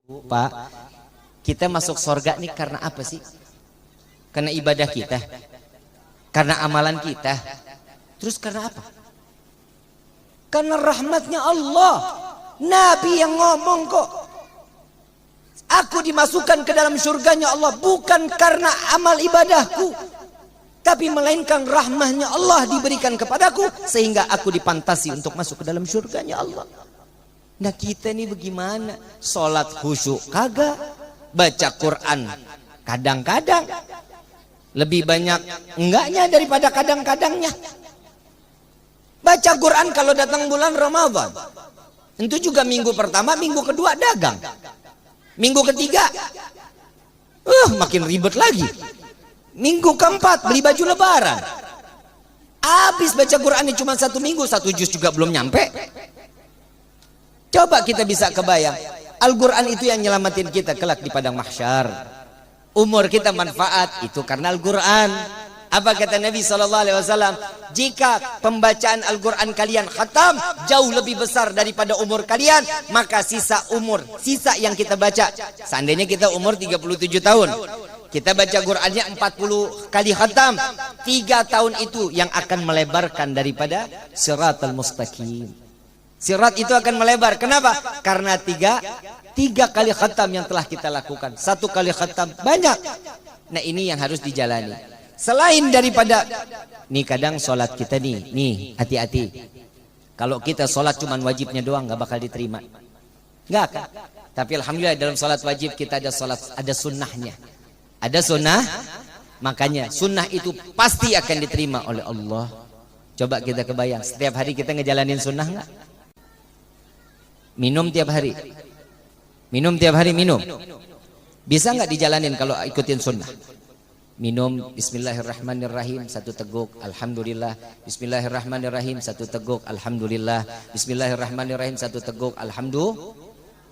Pak, kita masuk surga nih karena apa sih? Karena ibadah kita, karena amalan kita. Terus karena apa? Karena rahmatnya Allah. Nabi yang ngomong kok. Aku dimasukkan ke dalam surganya Allah bukan karena amal ibadahku, tapi melainkan rahmahnya Allah diberikan kepadaku sehingga aku dipantasi untuk masuk ke dalam surganya Allah. Nah kita ini bagaimana? Sholat khusyuk kagak, baca Quran kadang-kadang, lebih banyak enggaknya daripada kadang-kadangnya. Baca Quran kalau datang bulan Ramadan, itu juga minggu pertama, minggu kedua dagang, minggu ketiga makin ribet lagi, minggu keempat beli baju lebaran. Habis baca Quran ini cuma 1 minggu, 1 juz juga belum nyampe. Coba kita bisa kebayang, Al-Quran itu yang nyelamatin kita kelak di padang mahsyar. Umur kita manfaat itu karena Al-Quran. Apa kata Nabi SAW? Jika pembacaan Al-Quran kalian khatam jauh lebih besar daripada umur kalian, maka sisa yang kita baca, seandainya kita umur 37 tahun, kita baca Qurannya 40 kali khatam, 3 tahun itu yang akan melebarkan daripada Siratal Mustaqim. Sirat itu akan melebar. Kenapa? Karena tiga kali khatam yang telah kita lakukan. 1 kali khatam banyak. Nah ini yang harus dijalani. Selain daripada nih kadang sholat kita nih hati-hati. Kalau kita sholat cuman wajibnya doang nggak bakal diterima. Nggak kan? Tapi alhamdulillah dalam sholat wajib kita ada sunnahnya. Ada sunnah, makanya sunnah itu pasti akan diterima oleh Allah. Coba kita kebayang, setiap hari kita ngejalanin sunnah nggak? Minum tiap hari, minum. Bisa nggak dijalanin kalau ikutin sunnah? Minum bismillahirrahmanirrahim 1 teguk alhamdulillah, bismillahirrahmanirrahim 1 teguk alhamdulillah, bismillahirrahmanirrahim 1 teguk alhamdulillah.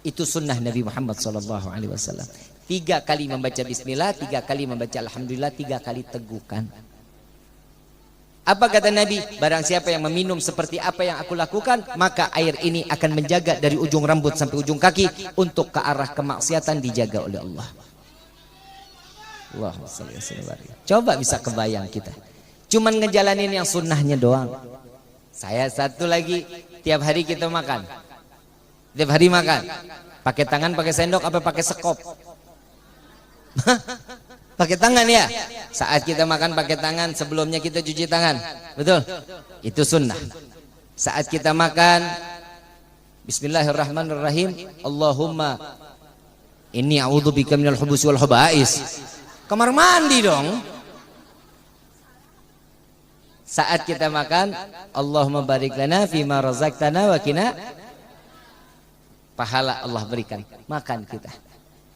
Itu sunnah Nabi Muhammad SAW. 3 kali membaca bismillah, 3 kali membaca alhamdulillah, 3 kali tegukan. Apa kata Nabi? Barang siapa yang meminum seperti apa yang aku lakukan, maka air ini akan menjaga dari ujung rambut sampai ujung kaki, untuk ke arah kemaksiatan dijaga oleh Allah. Allahumma shalli ala Muhammad. Coba bisa kebayang kita cuman ngejalanin yang sunnahnya doang. Saya satu lagi, tiap hari kita makan. Tiap hari makan. Pakai tangan, pakai sendok, apa pakai sekop? Pakai tangan ya. Saat kita makan pakai tangan, sebelumnya kita cuci tangan. Betul? Itu sunnah. Saat kita makan, bismillahirrahmanirrahim, Allahumma inni a'udzubika minal khubuthi wal khaba'is. Kamar mandi dong. Saat kita makan, Allahumma barik lana fima razaqtana wa qina, pahala Allah berikan. Makan kita.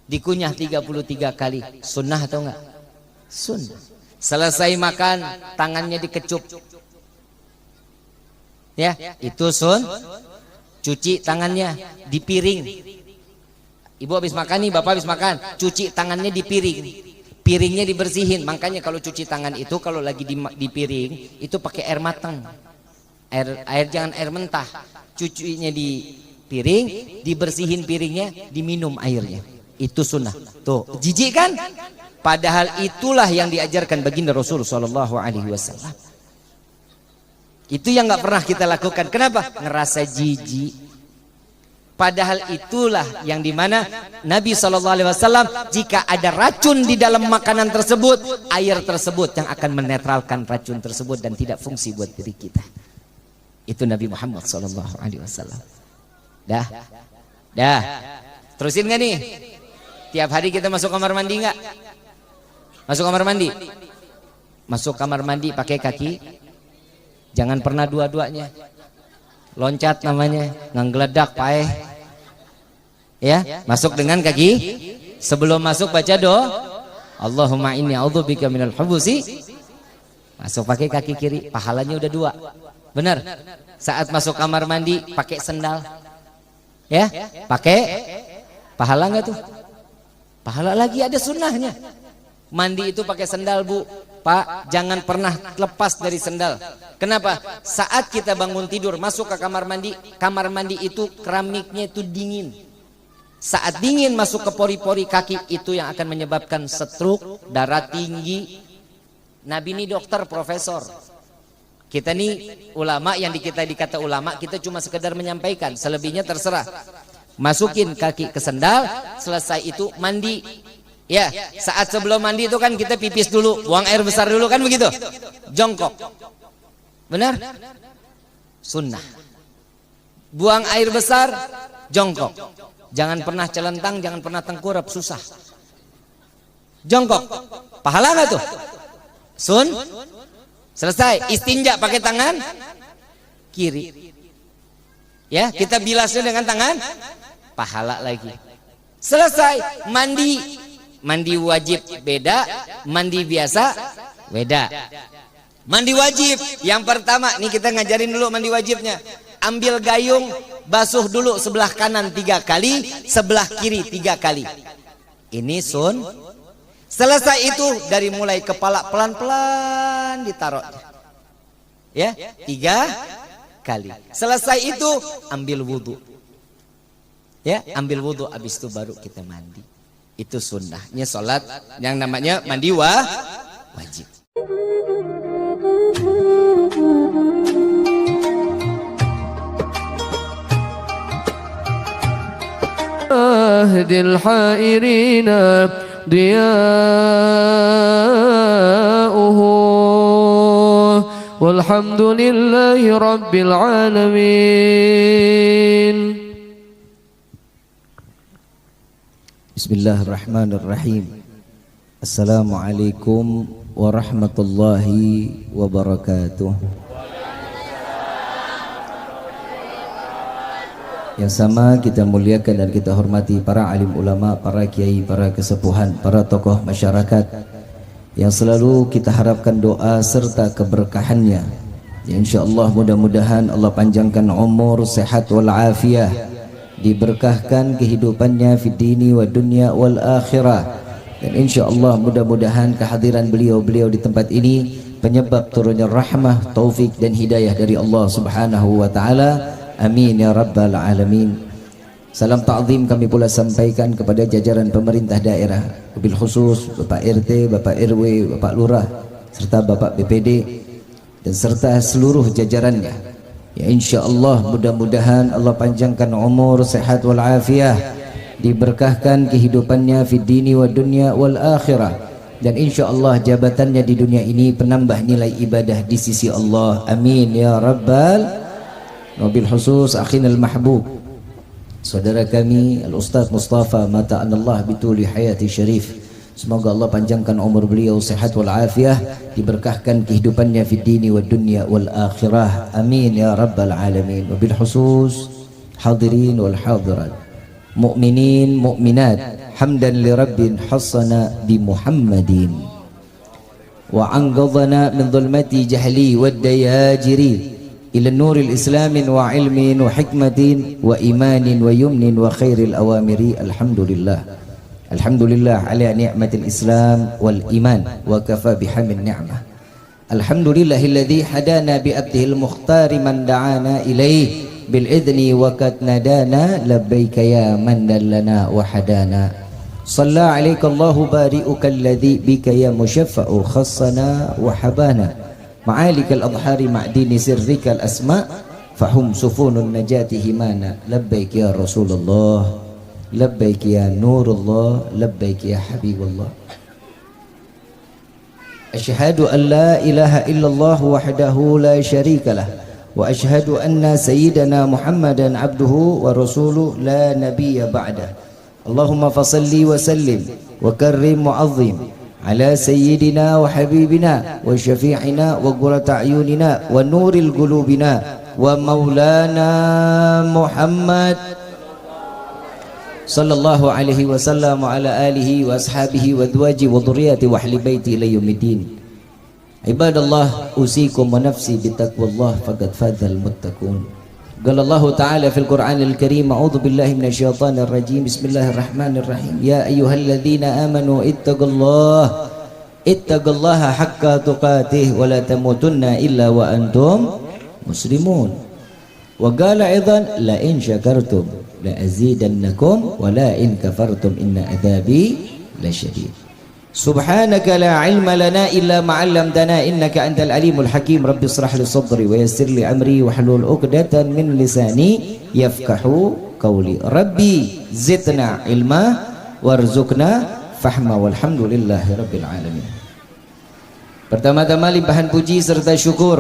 Dikunyah 33 kali. Sunnah atau enggak? Sunnah. Selesai makan, tangannya dikecup. Ya, itu cuci tangannya di piring. Ibu habis makan nih, bapak habis makan, cuci tangannya di piring. Piringnya dibersihin. Makanya kalau cuci tangan itu, kalau lagi di piring itu pakai air matang. Air jangan air mentah. Cucinya di piring, dibersihin piringnya, diminum airnya. Itu sunnah. Tuh, jijik kan? Padahal itulah yang diajarkan baginda Rasul SAW. Itu yang nggak pernah kita lakukan. Kenapa? Ngerasa jijik. Padahal itulah yang dimana Nabi SAW, jika ada racun di dalam makanan tersebut, air tersebut yang akan menetralkan racun tersebut dan tidak fungsi buat diri kita. Itu Nabi Muhammad SAW. Dah. Terusin nggak nih? Tiap hari kita masuk kamar mandi nggak? Masuk kamar mandi. Masuk kamar mandi pakai kaki. Jangan pernah dua-duanya. Loncat namanya, nggeledak paeh. Ya, masuk dengan kaki. Sebelum masuk baca doa, Allahumma inni a'udzubika minal khubuthi. Masuk pakai kaki kiri, pahalanya udah 2. Benar. Saat masuk kamar mandi pakai sendal. Ya, pakai pahala nggak tuh? Pahala lagi, ada sunnahnya. Mandi itu pakai sendal, Bu. Pak, jangan pernah lepas dari sendal. Kenapa? Saat kita bangun tidur, masuk ke kamar mandi itu keramiknya itu dingin. Saat dingin masuk ke pori-pori kaki, itu yang akan menyebabkan stroke, darah tinggi. Nabi ini dokter, profesor. Kita nih ulama, yang dikata ulama, kita cuma sekedar menyampaikan. Selebihnya terserah. Masukin kaki ke sendal, selesai itu mandi. Ya, saat sebelum mandi itu kan kita pipis dulu, buang air besar dulu kan begitu. Jongkok. Benar? Sunnah. Buang air besar, jongkok. Jangan pernah celentang, jangan pernah tengkurap, susah. Jongkok. Pahala nggak tuh? Selesai. Istinja pakai tangan kiri. Ya, kita bilasnya dengan tangan pahala lagi. Selesai. Mandi wajib beda, mandi biasa beda. Mandi wajib yang pertama, nih kita ngajarin dulu mandi wajibnya. Ambil gayung, basuh dulu sebelah kanan 3 kali, sebelah kiri 3 kali. Ini Selesai itu dari mulai kepala pelan-pelan ditaruh. Ya, 3 kali. Selesai itu ambil wudhu. Ya, ambil wudhu, habis itu baru kita mandi. Itu sunnahnya sholat yang namanya mandi wajib. Ahdil hairina diya'uhu walhamdulillahi rabbil alamin. Bismillahirrahmanirrahim. Assalamualaikum warahmatullahi wabarakatuh. Yang sama kita muliakan dan kita hormati para alim ulama, para kiai, para kesepuhan, para tokoh masyarakat yang selalu kita harapkan doa serta keberkahannya. Ya, insyaallah mudah-mudahan Allah panjangkan umur, sehat wal afiyah, diberkahkan kehidupannya fid dini wa dunya wal akhirah, dan insyaallah mudah-mudahan kehadiran beliau di tempat ini penyebab turunnya rahmah, taufik dan hidayah dari Allah Subhanahu wa taala. Amin ya rabbal alamin. Salam ta'zim kami pula sampaikan kepada jajaran pemerintah daerah, wabil khusus Bapak RT, Bapak RW, Bapak Lurah serta Bapak BPD dan serta seluruh jajarannya. Ya, insyaallah mudah-mudahan Allah panjangkan umur, sehat wal afiyah, diberkahkan kehidupannya fid dini wa dunya wal akhirah, dan insyaallah jabatannya di dunia ini penambah nilai ibadah di sisi Allah. Amin ya rabbal. Wabil khusus akhinal mahbub, saudara kami Al-Ustaz Mustafa mata'anallah bituli hayati syarif, semoga Allah panjangkan umur beliau, sehat wal afiyah, diberkahkan kehidupannya fid dini wad dunya wal akhirah. Amin ya rabbal alamin. Wabil khusus hadirin wal hadirat, mu'minin mu'minat, hamdan li rabbin hassana bi Muhammadin wa anqadhana min dhulmati jahli wad dayajiri ila nuril islamin wa ilmin wa hikmatin wa imanin wa yumnin wa khairil awamiri. Alhamdulillah ala ni'matil islam wal iman wa kafa bihamin ni'mah. Alhamdulillahilladzi hadana bi abdihil mukhtari man da'ana ilaih bil idni wa kat nadana labbaika ya man dallana wa hadana. Shalla alaika Allahu bari'uka alladzi bika ya musyaffa'u khassana wa habana. Ma'alikal adhari ma'dini sirrikal asma' fahum sufunun najati himana. Labbaik ya Rasulullah, labbaik ya Nurullah, labbaik ya Habibullah. Asyhadu an la ilaha illallah wahdahu la syarika lah, wa asyhadu anna sayyidana Muhammadan abduhu wa rasuluh la nabiyya ba'dah. Allahumma fasalli wa sallim wa karrim mu'azzim ala sayyidina wa habibina wa syafi'ina wa qurrata a'yunina wa nuril qulubina wa maulana Muhammad sallallahu alaihi wasallam wa ala alihi wa ashabihi wa adwaji wa dhurriyyati wa ahli baiti ila yaumiddin. Ibadallah, usikum wa nafsi bitaqwallah faqad fadzal muttaqun. Qala Allah ta'ala fil Qur'anil Karim, a'udzu billahi minasyaitonir rajim. Bismillahirrahmanirrahim. Ya ayyuhalladzina amanu ittaqullaha haqqa tuqatih wa la tamutunna illa wa antum muslimun. Wa qala aidan la in syakartum la azidannakum wa la in kafartum inna adzabi lasyadid. Subhanaka la ilma lana illa ma 'allamtana innaka antal alimul hakim. Rabbi shrah li sadri wa yassir li amri wahlul 'uqdatan min lisani yafqahu qawli. Rabbi zidna ilma warzuqna fahma walhamdulillahi rabbil alamin. Pertama-tama limpahan puji serta syukur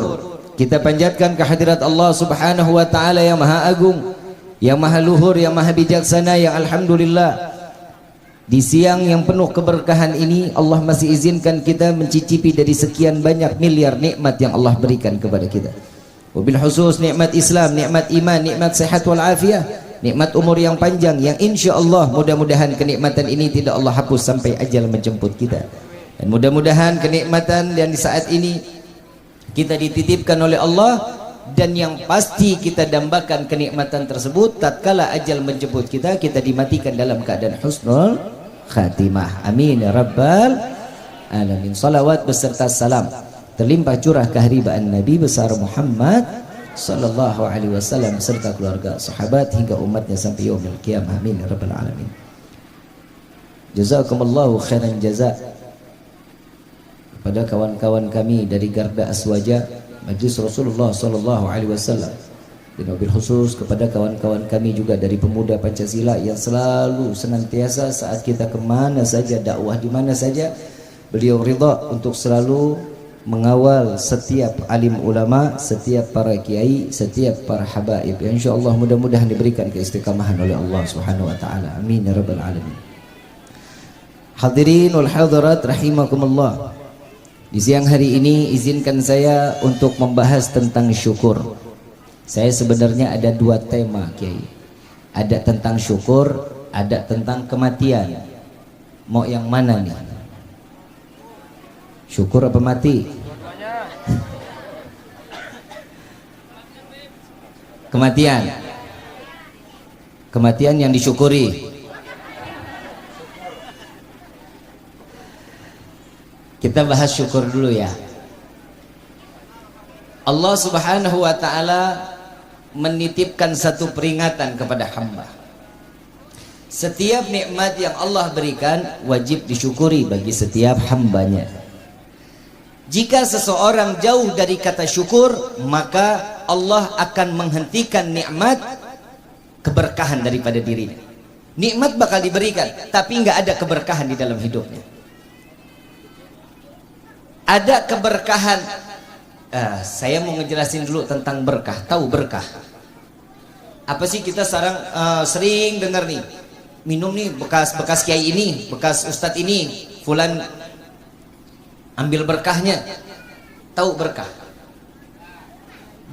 kita panjatkan kehadirat Allah Subhanahu wa taala yang Maha Agung, yang Maha Luhur, yang Maha Bijaksana, yang alhamdulillah di siang yang penuh keberkahan ini Allah masih izinkan kita mencicipi dari sekian banyak miliar nikmat yang Allah berikan kepada kita. Wabil khusus nikmat Islam, nikmat iman, nikmat sehat wal afiah, nikmat umur yang panjang yang insyaallah mudah-mudahan kenikmatan ini tidak Allah hapus sampai ajal menjemput kita. Dan mudah-mudahan kenikmatan dan di saat ini kita dititipkan oleh Allah, dan yang pasti kita dambakan kenikmatan tersebut tatkala ajal menjemput kita, kita dimatikan dalam keadaan husnul khatimah. Amin ya rabbal alamin. Salawat beserta salam terlimpah curah keharibaan Nabi besar Muhammad sallallahu alaihi wasallam serta keluarga, sahabat hingga umatnya sampai yaumil qiyamah. Amin ya rabbal alamin. Jazakumullahu khairan jazaa pada kawan-kawan kami dari Garda Aswaja Majlis Rasulullah sallallahu alaihi wasallam, dan wabil khusus kepada kawan-kawan kami juga dari Pemuda Pancasila yang selalu senantiasa saat kita kemana saja, dakwah di mana saja, beliau ridha untuk selalu mengawal setiap alim ulama, setiap para kiai, setiap para habaib. Insyaallah mudah-mudahan diberikan keistiqamahan oleh Allah Subhanahu wa taala. Amin ya rabbal alamin. Hadirin wal hadirat rahimakumullah. Di siang hari ini izinkan saya untuk membahas tentang syukur. Saya sebenarnya ada dua tema, Kiai. Ada tentang syukur, ada tentang kematian. Mau yang mana nih? Syukur apa mati? Kematian. Kematian yang disyukuri. Kita bahas syukur dulu ya. Allah Subhanahu wa taala menitipkan satu peringatan kepada hamba. Setiap nikmat yang Allah berikan wajib disyukuri bagi setiap hambanya. Jika seseorang jauh dari kata syukur, maka Allah akan menghentikan nikmat keberkahan daripada dirinya. Nikmat bakal diberikan, tapi nggak ada keberkahan di dalam hidupnya. Ada keberkahan. Saya mau ngejelasin dulu tentang berkah. Tahu berkah? Apa sih kita sering dengar nih, minum nih bekas kiai ini, bekas ustadz ini, fulan ambil berkahnya. Tahu berkah?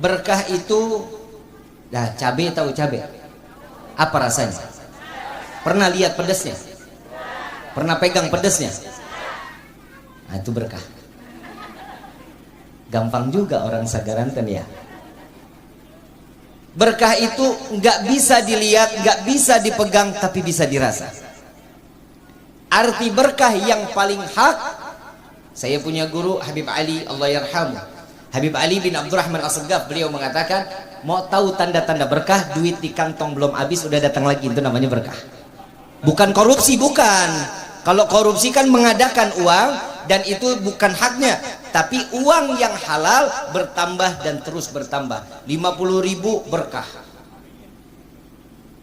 Berkah itu, cabai, tahu cabai? Apa rasanya? Pernah lihat pedasnya? Pernah pegang pedasnya? Nah, itu berkah. Gampang juga orang Sagaranten ya. Berkah itu nggak bisa dilihat, nggak bisa dipegang, tapi bisa dirasa. Arti berkah yang paling hak, saya punya guru Habib Ali, Allah yarhamu, Habib Ali bin Abdurrahman As-Saggaf, beliau mengatakan, mau tahu tanda-tanda berkah, duit di kantong belum habis udah datang lagi, itu namanya berkah. Bukan korupsi, bukan. Kalau korupsi kan mengadakan uang dan itu bukan haknya, tapi uang yang halal bertambah dan terus bertambah. 50.000 berkah,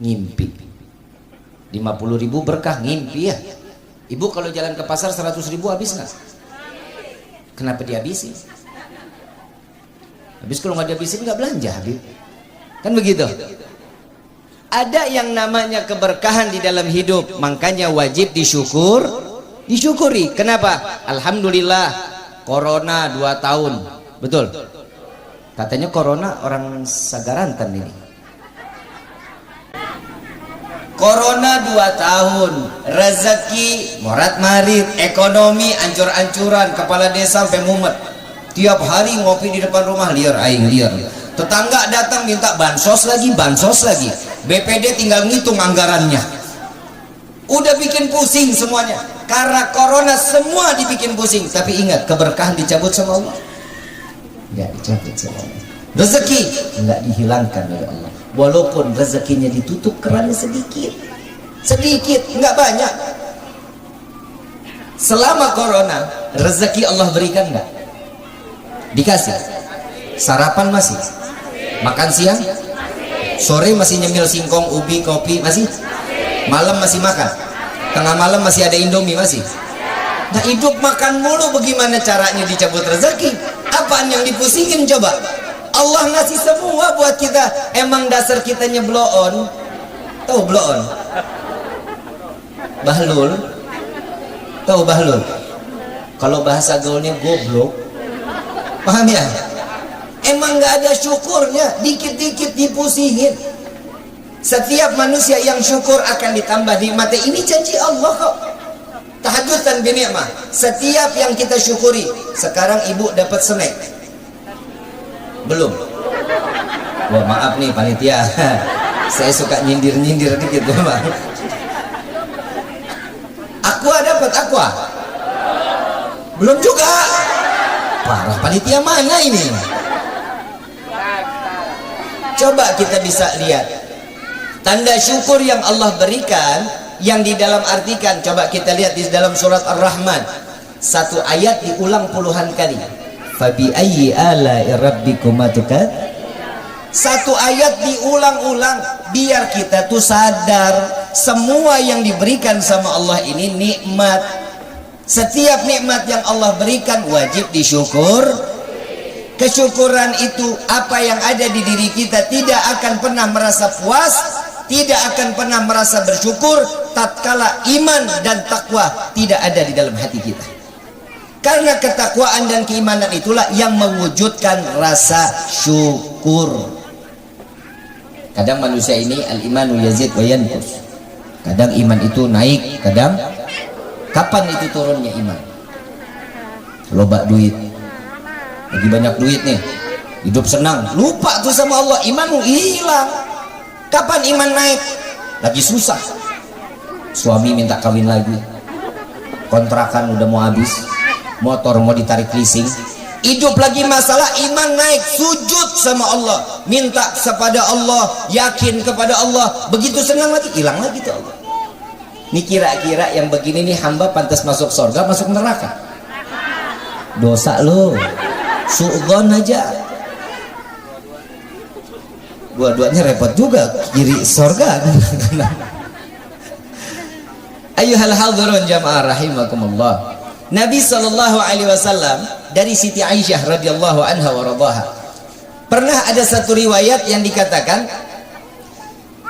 ngimpi. 50.000 berkah, ngimpi ya. Ibu kalau jalan ke pasar 100.000 habis nggak? Kenapa dihabisin? Habis kalau nggak dihabisin nggak belanja, Habib. Kan begitu. Ada yang namanya keberkahan di dalam hidup, makanya wajib disyukuri. Kenapa? Alhamdulillah, corona 2 tahun. Betul? Katanya corona orang Sagaranten ini. Corona 2 tahun, rezeki morat marit, ekonomi ancur-ancuran, kepala desa sampai mumet. Tiap hari ngopi di depan rumah, liar aing liar. Tetangga datang minta bansos lagi. BPD tinggal ngitung anggarannya. Udah bikin pusing semuanya. Karena corona semua dibikin pusing. Tapi ingat, keberkahan dicabut sama Allah? Enggak dicabut sama Allah. Rezeki enggak dihilangkan oleh Allah. walaupun rezekinya ditutup kerannya sedikit, nggak banyak. Selama corona, rezeki Allah berikan nggak? Dikasih. Sarapan masih, makan siang, sore masih nyemil singkong, ubi, kopi masih, malam masih makan, tengah malam masih ada indomie masih. Nah, hidup makan mulu, bagaimana caranya dicabut rezeki? Apaan yang dipusingin coba? Allah ngasih semua buat kita. Emang dasar kitanya blow on. Tahu blow on? Bahlul. Tahu bahlul? Kalau bahasa gaulnya goblok. Paham ya? Emang nggak ada syukurnya, dikit-dikit dipusingin. Setiap manusia yang syukur akan ditambah nikmatnya. Ini janji Allah kok. Tahaddutan bi ni'mah. Setiap yang kita syukuri. Sekarang ibu dapat snack. Belum. Wah, maaf nih panitia. Saya suka nyindir-nyindir dikit memang. Aqua dapat aqua? Belum juga. Parah, panitia mana ini? Coba kita bisa lihat tanda syukur yang Allah berikan, yang di dalam artikan. Coba kita lihat di dalam surat Ar-Rahman, satu ayat diulang puluhan kali. Fabi ayyi ala'i rabbikuma tukad. Satu ayat diulang-ulang biar kita tuh sadar semua yang diberikan sama Allah ini nikmat. Setiap nikmat yang Allah berikan wajib disyukur. Kesyukuran itu apa yang ada di diri kita tidak akan pernah merasa puas, tidak akan pernah merasa bersyukur tatkala iman dan takwa tidak ada di dalam hati kita. Karena ketakwaan dan keimanan itulah yang mewujudkan rasa syukur. Kadang manusia ini al-imanu yazid wa yanqus. Kadang iman itu naik, kadang kapan itu turunnya iman? Loba duit, lagi banyak duit nih, hidup senang, lupa tuh sama Allah, imanmu hilang. Kapan iman naik? Lagi susah, suami minta kawin lagi, kontrakan udah mau habis, motor mau ditarik leasing, hidup lagi masalah, iman naik, sujud sama Allah, minta kepada Allah, yakin kepada Allah, begitu senang lagi, hilang lagi tuh Allah. Ini kira-kira yang begini nih hamba pantas masuk surga, masuk neraka? Dosa lo, su'udon aja. Dua-duanya repot juga, kiri surga. Ayyuhal hadhurun jamaah rahimakumullah. Nabi SAW dari Siti Aisyah radhiyallahu anha wa radhaha, pernah ada satu riwayat yang dikatakan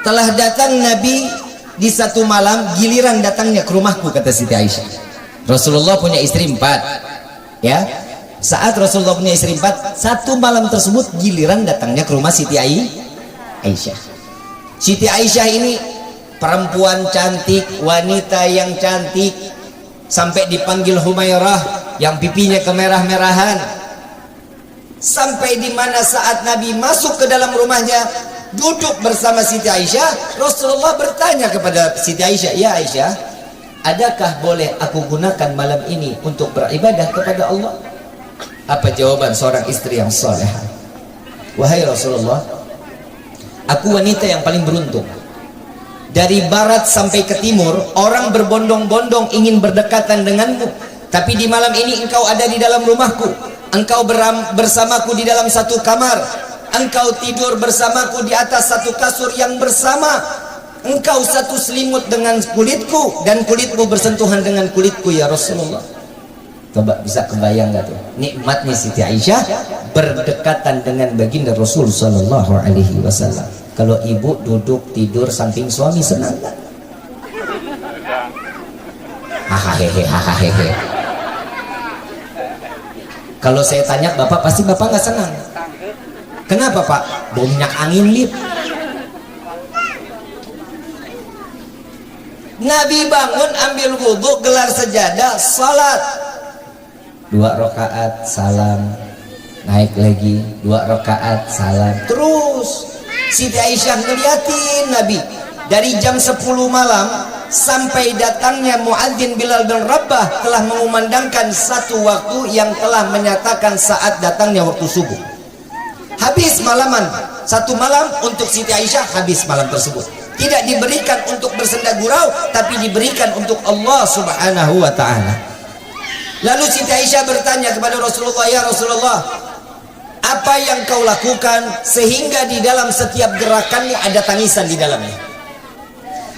telah datang Nabi di satu malam, giliran datangnya ke rumahku, kata Siti Aisyah. Rasulullah punya istri 4, ya. Saat Rasulullah punya istri 4, satu malam tersebut giliran datangnya ke rumah Siti Aisyah. Siti Aisyah ini perempuan cantik, wanita yang cantik, sampai dipanggil Humairah, yang pipinya kemerah-merahan. Sampai di mana saat Nabi masuk ke dalam rumahnya, duduk bersama Siti Aisyah, Rasulullah bertanya kepada Siti Aisyah, "Ya Aisyah, adakah boleh aku gunakan malam ini untuk beribadah kepada Allah?" Apa jawaban seorang istri yang salehah? "Wahai Rasulullah, aku wanita yang paling beruntung. Dari barat sampai ke timur, orang berbondong-bondong ingin berdekatan denganmu. Tapi di malam ini engkau ada di dalam rumahku. Engkau bersamaku di dalam satu kamar. Engkau tidur bersamaku di atas satu kasur yang bersama. Engkau satu selimut dengan kulitku, dan kulitmu bersentuhan dengan kulitku, ya Rasulullah." Coba bisa kebayang gak tuh nikmatnya Siti Aisyah berdekatan dengan baginda Rasul sallallahu alaihi wasallam. Kalau ibu duduk tidur samping suami, senang gak? Hahaha. Kalau saya tanya bapak, pasti bapak gak senang. Kenapa pak? Bau minyak angin lip. Nabi bangun, ambil wudhu, gelar sejadah, salat 2 rakaat, salam, naik lagi 2 rakaat, salam. Terus Siti Aisyah ngeliatin Nabi dari jam 10 malam sampai datangnya muadzin Bilal bin Rabah, telah mengumandangkan satu waktu yang telah menyatakan saat datangnya waktu subuh. Habis malaman satu malam untuk Siti Aisyah, habis malam tersebut. Tidak diberikan untuk bersenda gurau, tapi diberikan untuk Allah Subhanahu wa ta'ala. Lalu Siti Aisyah bertanya kepada Rasulullah, ya Rasulullah, apa yang kau lakukan sehingga di dalam setiap gerakanmu ada tangisan di dalamnya?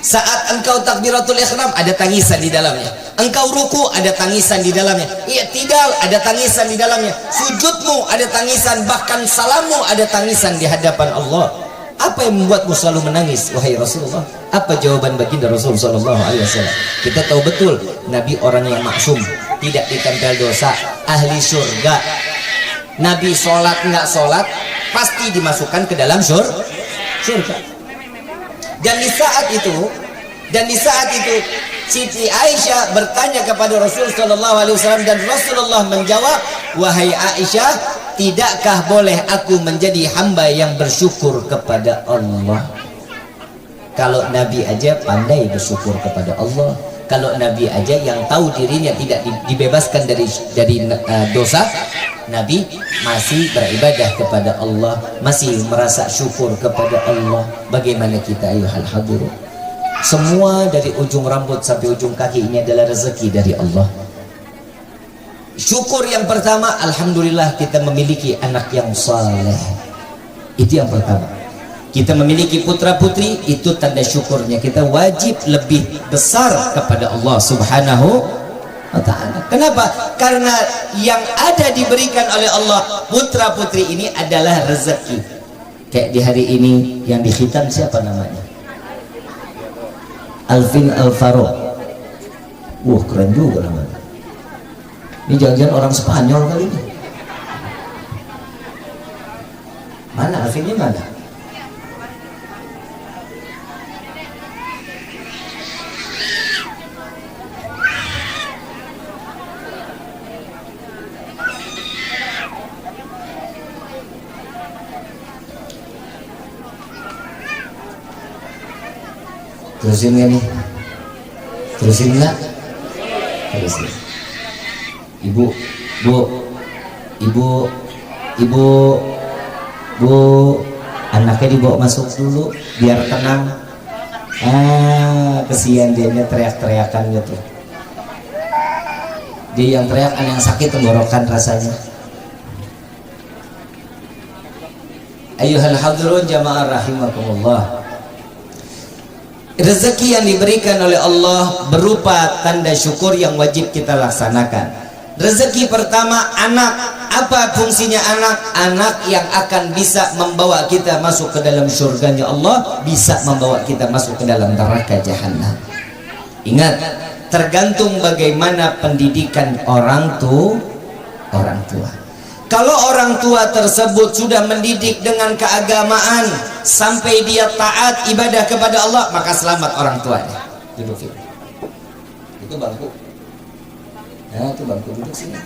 Saat engkau takbiratul ihram ada tangisan di dalamnya, engkau ruku ada tangisan di dalamnya, i'tidal ada tangisan di dalamnya, sujudmu ada tangisan, bahkan salammu ada tangisan di hadapan Allah. Apa yang membuatmu selalu menangis wahai Rasulullah? Apa jawaban baginda Rasul sallallahu alaihi wasallam? Kita tahu betul Nabi orang yang maksum, tidak ditempel dosa, ahli surga. Nabi sholat nggak sholat pasti dimasukkan ke dalam surga. Dan di saat itu Siti Aisyah bertanya kepada Rasul sallallahu alaihi wasallam, dan Rasulullah menjawab, wahai Aisyah, tidakkah boleh aku menjadi hamba yang bersyukur kepada Allah? Kalau Nabi aja pandai bersyukur kepada Allah, kalau Nabi aja yang tahu dirinya tidak dibebaskan dari dosa, Nabi masih beribadah kepada Allah, masih merasa syukur kepada Allah. Bagaimana kita ayuhal hadirin? Semua dari ujung rambut sampai ujung kaki ini adalah rezeki dari Allah. Syukur yang pertama, alhamdulillah kita memiliki anak yang saleh. Itu yang pertama. Kita memiliki putra putri, itu tanda syukurnya. Kita wajib lebih besar kepada Allah Subhanahu wa ta'ala. Kenapa? Karena yang ada diberikan oleh Allah putra putri ini adalah rezeki. Kayak di hari ini yang dikhitan siapa namanya? Alvin Alvaro. Wah, keren juga namanya. Ini jangan-jangan orang Spanyol kali ini. Mana Alvinnya mana? Terusin gak nih? Terusin gak? Terusin. Ibu, anaknya dibawa masuk dulu biar tenang. Kesian dia teriak-teriakan gitu. Dia yang teriak, yang sakit tenggorokan rasanya. Ayuhal hadirun jamaah rahimakumullah. Rezeki yang diberikan oleh Allah berupa tanda syukur yang wajib kita laksanakan. Rezeki pertama, anak. Apa fungsinya anak? Anak yang akan bisa membawa kita masuk ke dalam surganya Allah, bisa membawa kita masuk ke dalam neraka jahanam. Ingat, tergantung bagaimana pendidikan orang tua. Kalau orang tua tersebut sudah mendidik dengan keagamaan sampai dia taat ibadah kepada Allah, maka selamat orang tuanya. Duduk sini. Itu bangku. Nah, itu bangku, duduk sini.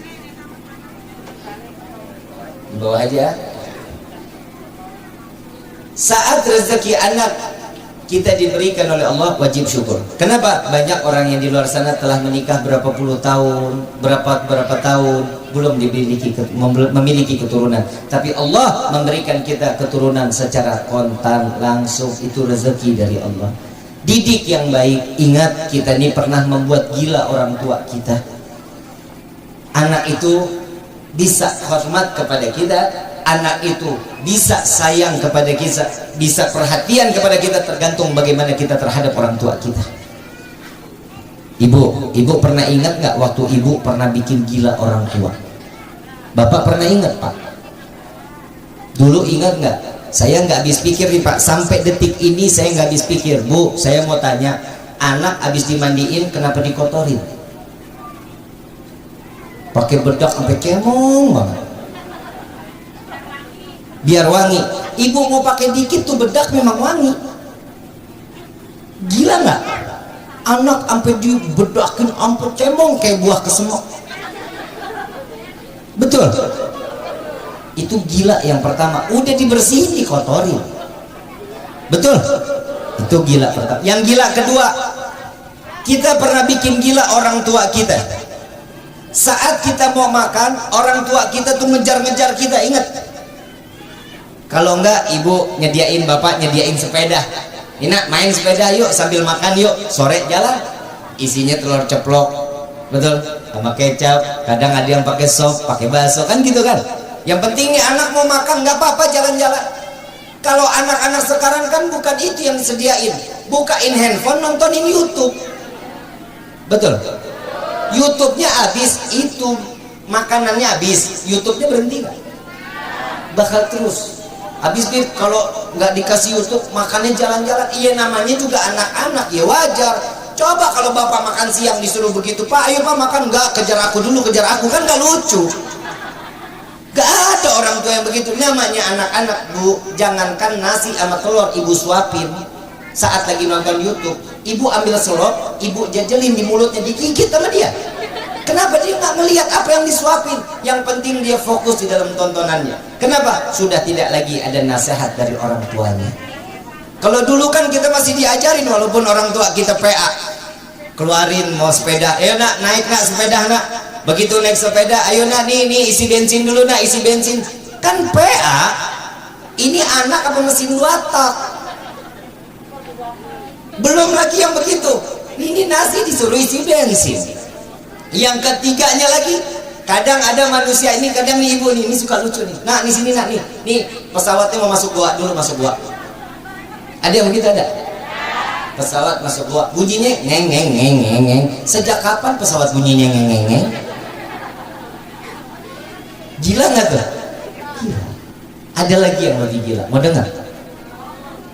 Di bawah aja. Saat rezeki anak kita diberikan oleh Allah, wajib syukur. Kenapa? Banyak orang yang di luar sana telah menikah berapa puluh tahun, berapa tahun belum memiliki keturunan. Tapi Allah memberikan kita keturunan secara kontan langsung. Itu rezeki dari Allah. Didik yang baik. Ingat, kita ini pernah membuat gila orang tua kita. Anak itu bisa hormat kepada kita, anak itu bisa sayang kepada kita, bisa perhatian kepada kita, tergantung bagaimana kita terhadap orang tua kita. Ibu pernah ingat nggak waktu ibu pernah bikin gila orang tua? Bapak pernah ingat, Pak? Dulu ingat nggak? Saya nggak habis pikir nih, Pak, sampai detik ini saya nggak habis pikir. Bu, saya mau tanya, anak habis dimandiin kenapa dikotorin? Pakai bedak sampai kemong banget biar wangi. Ibu mau pakai dikit tuh bedak memang wangi. Gila nggak? Anak sampai dibedakin sampai cemong kayak buah kesemok. Betul? Itu gila yang pertama. Udah dibersihin dikotorin. Betul? Itu gila pertama. Yang gila kedua, kita pernah bikin gila orang tua kita. Saat kita mau makan, orang tua kita tuh ngejar-ngejar kita. Ingat, Kalau enggak, ibu nyediain, bapak nyediain sepeda. Ini nak main sepeda yuk sambil makan yuk. Sore jalan, isinya telur ceplok, betul, sama kecap. Kadang ada yang pakai sop, pakai bakso, kan gitu kan. Yang penting nih anak mau makan, nggak apa-apa jalan-jalan. Kalau anak-anak sekarang kan bukan itu yang disediain. Bukain handphone, nontonin YouTube. Betul. YouTube-nya habis, itu makanannya habis, YouTube-nya berhenti nggak? Bakal terus. Habis itu kalau nggak dikasih YouTube, makannya jalan-jalan. Iya, namanya juga anak-anak, ya wajar. Coba kalau bapak makan siang disuruh begitu, Pak ayo Pak makan, nggak, kejar aku dulu, kejar aku, kan nggak lucu. Gak ada orang tua yang begitu. Namanya anak-anak, Bu. Jangankan nasi sama telur ibu suapin saat lagi nonton YouTube, ibu ambil selop, ibu jajelin di mulutnya, digigit sama dia. Kenapa dia nggak melihat apa yang disuapin? Yang penting dia fokus di dalam tontonannya. Kenapa? Sudah tidak lagi ada nasihat dari orang tuanya. Kalau dulu kan kita masih diajarin, walaupun orang tua kita PA, keluarin mau sepeda, ayo nak naik nak sepeda nak. Begitu naik sepeda, ayo nak nih isi bensin dulu nak, isi bensin. Kan PA, ini anak apa mesin 2 tak? Belum lagi yang begitu. Ini nasi disuruh isi bensin. Yang ketiganya lagi, kadang ada manusia ini, kadang nih ibu nih, ini suka lucu nih. Nah, di sini nak nih pesawatnya mau masuk gua dulu, masuk gua. Ada yang begitu ada? Pesawat masuk gua, bunyinya ngeng ngeng ngeng ngeng ngeng. Sejak kapan pesawat bunyinya ngeng ngeng ngeng? Gila nggak tuh? Gila. Ada lagi yang lebih gila. Mau dengar?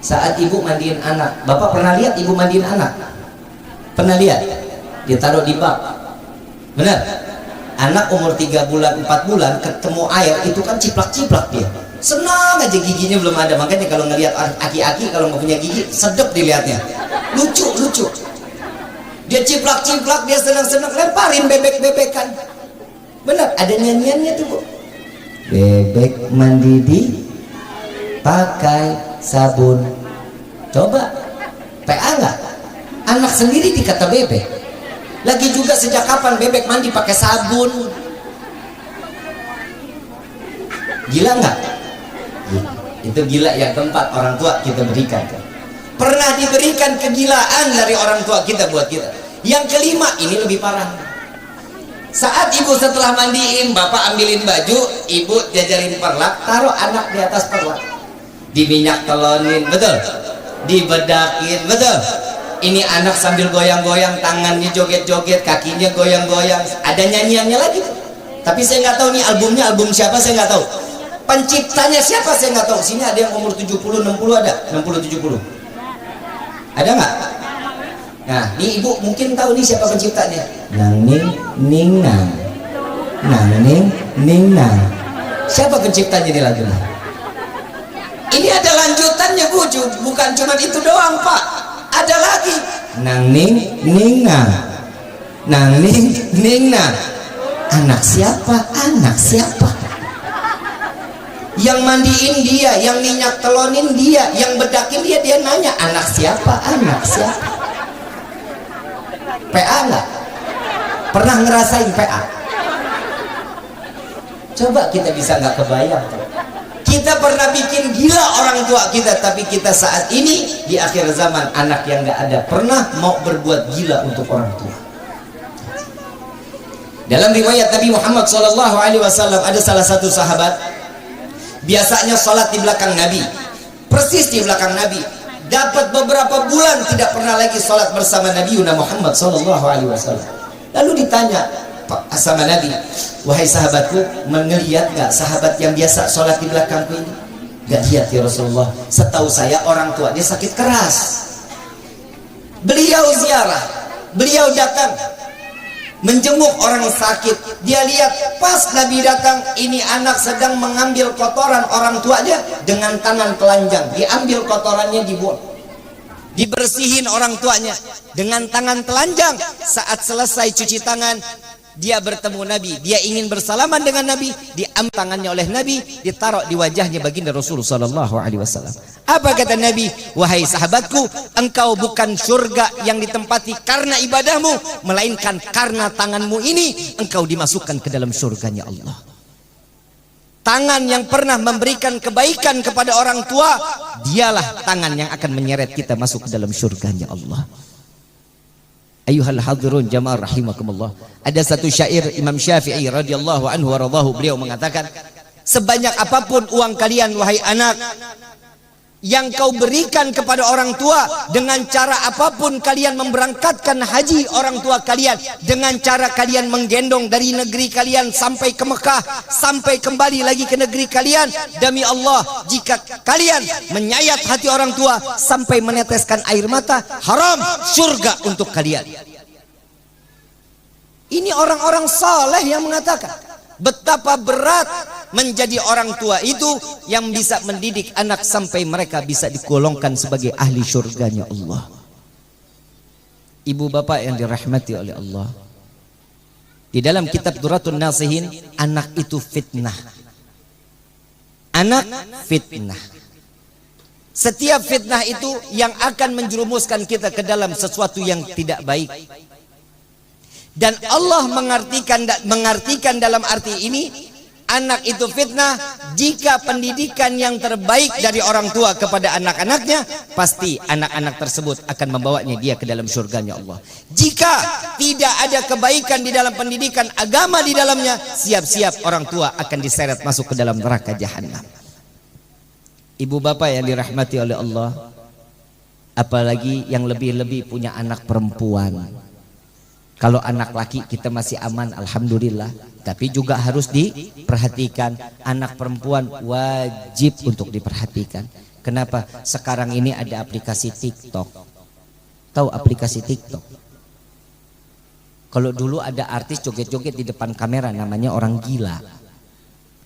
Saat ibu mandiin anak, bapak pernah lihat ibu mandiin anak? Pernah lihat? Dia taruh di bak. Benar? Anak umur 3 bulan, 4 bulan ketemu air itu kan ciplak-ciplak dia. Senang aja, giginya belum ada. Makanya kalau ngelihat aki-aki kalau nggak punya gigi, sedep dilihatnya. Lucu. Dia ciplak-ciplak, dia senang-senang, lemparin bebek-bebekan. Benar, ada nyanyiannya tuh, Bu. Bebek mandi di pakai sabun. Coba, PA nggak? Anak sendiri dikata bebek. Lagi juga sejak kapan bebek mandi pakai sabun? Gila nggak? Itu gila yang keempat orang tua kita berikan. Pernah diberikan kegilaan dari orang tua kita buat kita. Yang kelima, ini lebih parah. Saat ibu setelah mandiin, bapak ambilin baju, ibu jajarin perlak, taruh anak di atas perlak, di minyak telonin, betul, dibedakin, betul. Ini anak sambil goyang-goyang, tangannya joget-joget, kakinya goyang-goyang. Ada nyanyiannya lagi tuh. Tapi saya nggak tahu nih albumnya album siapa, saya nggak tahu. Penciptanya siapa, saya nggak tahu. Sini ada yang umur 70, 60 ada, 60, 70. Ada nggak? Nah, ini ibu mungkin tahu nih siapa penciptanya. Nang ning ning nang, nang ning ning nang. Siapa penciptanya di lagunya? Ini ada lanjutannya, Bu. Bukan cuma itu doang, Pak. Ada lagi, nang ning ning nang, nang ning ning nang. Anak siapa? Anak siapa? Yang mandiin dia, yang minyak telonin dia, yang bedakin dia, dia nanya anak siapa? Anak siapa? PA nggak? Pernah ngerasain PA? Coba kita bisa nggak kebayang. Kita pernah bikin gila orang tua kita, tapi kita saat ini di akhir zaman, anak yang nggak ada pernah mau berbuat gila untuk orang tua. Dalam riwayat Nabi Muhammad SAW ada salah satu sahabat, biasanya sholat di belakang Nabi, persis di belakang Nabi. Dapat beberapa bulan tidak pernah lagi sholat bersama Nabi Muhammad SAW. Lalu ditanya sama Nabi, wahai sahabatku, melihat nggak sahabat yang biasa sholat di belakangku ini? Gak lihat ya Rasulullah. Setahu saya orang tuanya sakit keras. Beliau ziarah, beliau datang menjenguk orang sakit. Dia lihat pas Nabi datang, ini anak sedang mengambil kotoran orang tuanya dengan tangan telanjang. Diambil kotorannya, dibuang, dibersihin orang tuanya dengan tangan telanjang. Saat selesai cuci tangan, dia bertemu Nabi, dia ingin bersalaman dengan Nabi, diambil tangannya oleh Nabi, ditaruh di wajahnya baginda Rasulullah SAW. Apa kata Nabi? Wahai sahabatku, engkau bukan surga yang ditempati karena ibadahmu, melainkan karena tanganmu ini engkau dimasukkan ke dalam surganya Allah. Tangan yang pernah memberikan kebaikan kepada orang tua, dialah tangan yang akan menyeret kita masuk ke dalam syurganya Allah. Ayuhal hadirun jamaah rahimakumullah. Ada satu syair Imam Syafi'i radhiyallahu anhu wa radahu, beliau mengatakan, sebanyak apapun uang kalian wahai anak, yang kau berikan kepada orang tua, dengan cara apapun kalian memberangkatkan haji orang tua kalian, dengan cara kalian menggendong dari negeri kalian sampai ke Mekah, sampai kembali lagi ke negeri kalian, demi Allah, jika kalian menyayat hati orang tua sampai meneteskan air mata, haram surga untuk kalian. Ini orang-orang saleh yang mengatakan betapa berat menjadi orang tua itu yang bisa mendidik anak sampai mereka bisa digolongkan sebagai ahli syurganya Allah. Ibu bapak yang dirahmati oleh Allah, di dalam kitab Duratun Nasihin, anak itu fitnah. Anak fitnah. Setiap fitnah itu yang akan menjerumuskan kita ke dalam sesuatu yang tidak baik. Dan Allah mengartikan dalam arti ini, anak itu fitnah jika pendidikan yang terbaik dari orang tua kepada anak-anaknya, pasti anak-anak tersebut akan membawanya dia ke dalam surganya Allah. Jika tidak ada kebaikan di dalam pendidikan agama di dalamnya, siap-siap orang tua akan diseret masuk ke dalam neraka jahanam. Ibu bapak yang dirahmati oleh Allah, apalagi yang lebih-lebih punya anak perempuan. Kalau anak laki kita masih aman, alhamdulillah. Tapi juga harus diperhatikan. Anak perempuan wajib untuk diperhatikan. Kenapa? Sekarang ini ada aplikasi TikTok. Tahu aplikasi TikTok? Kalau dulu ada artis joget-joget di depan kamera, namanya orang gila.